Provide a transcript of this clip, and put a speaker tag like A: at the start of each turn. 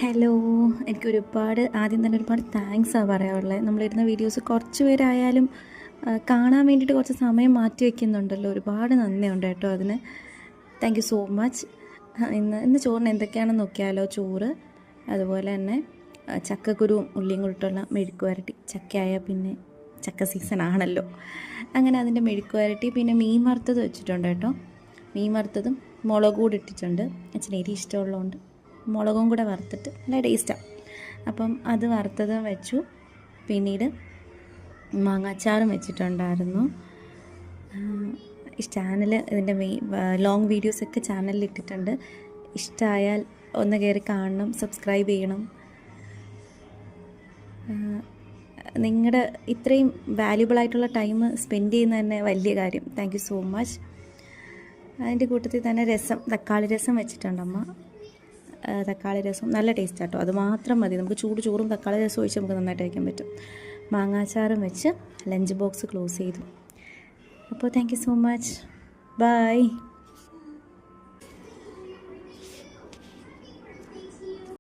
A: Hello, ആദ്യം തന്നെ ഒരുപാട് താങ്ക്സാണ് പറയാനുള്ളത്. നമ്മളിടുന്ന വീഡിയോസ് കുറച്ച് പേരായാലും കാണാൻ വേണ്ടിയിട്ട് കുറച്ച് സമയം മാറ്റി വയ്ക്കുന്നുണ്ടല്ലോ. ഒരുപാട് നന്ദിയുണ്ട് കേട്ടോ അതിന്. Thank you so much. ഇന്ന് ചോറിന് എന്തൊക്കെയാണെന്ന് നോക്കിയാലോ. ചോറ്, അതുപോലെ തന്നെ ചക്കക്കുരുവും ഉള്ളിയും കൂടിയിട്ടുള്ള മെഴുക്ക് വരട്ടി. ചക്കയായ പിന്നെ ചക്ക സീസൺ ആണല്ലോ, അങ്ങനെ അതിൻ്റെ മെഴുക്ക് വരട്ടി. പിന്നെ മീൻ വറുത്തത് വെച്ചിട്ടുണ്ട് കേട്ടോ. മീൻ വറുത്തതും മുളക് കൂടി ഇട്ടിട്ടുണ്ട്. അച്ഛന് എരി ഇഷ്ടമുള്ളതുകൊണ്ട് മുളകും കൂടെ വറുത്തിട്ട് നല്ല ടേസ്റ്റാണ്. അപ്പം അത് വറുത്തതും വെച്ചു. പിന്നീട് മാങ്ങാച്ചാറും വെച്ചിട്ടുണ്ടായിരുന്നു. ചാനൽ ഇതിൻ്റെ ലോങ് വീഡിയോസൊക്കെ ചാനലിൽ ഇട്ടിട്ടുണ്ട്. ഇഷ്ടമായാൽ ഒന്ന് കയറി കാണണം, സബ്സ്ക്രൈബ് ചെയ്യണം. നിങ്ങളുടെ ഇത്രയും വാല്യുബിളായിട്ടുള്ള ടൈം സ്പെൻഡ് ചെയ്യുന്നത് തന്നെ വലിയ കാര്യം. Thank you so much. അതിൻ്റെ കൂട്ടത്തിൽ തന്നെ തക്കാളി രസം വെച്ചിട്ടുണ്ട് അമ്മ. തക്കാളി രസം നല്ല ടേസ്റ്റ് ആട്ടോ. അത് മാത്രം മതി, നമുക്ക് ചോറും തക്കാളി രസം ഒഴിച്ച് നമുക്ക് നന്നായിട്ട് കഴിക്കാൻ പറ്റും. മാങ്ങാച്ചാറും വെച്ച് ലഞ്ച് ബോക്സ് ക്ലോസ് ചെയ്തു. അപ്പോൾ thank you so much. By.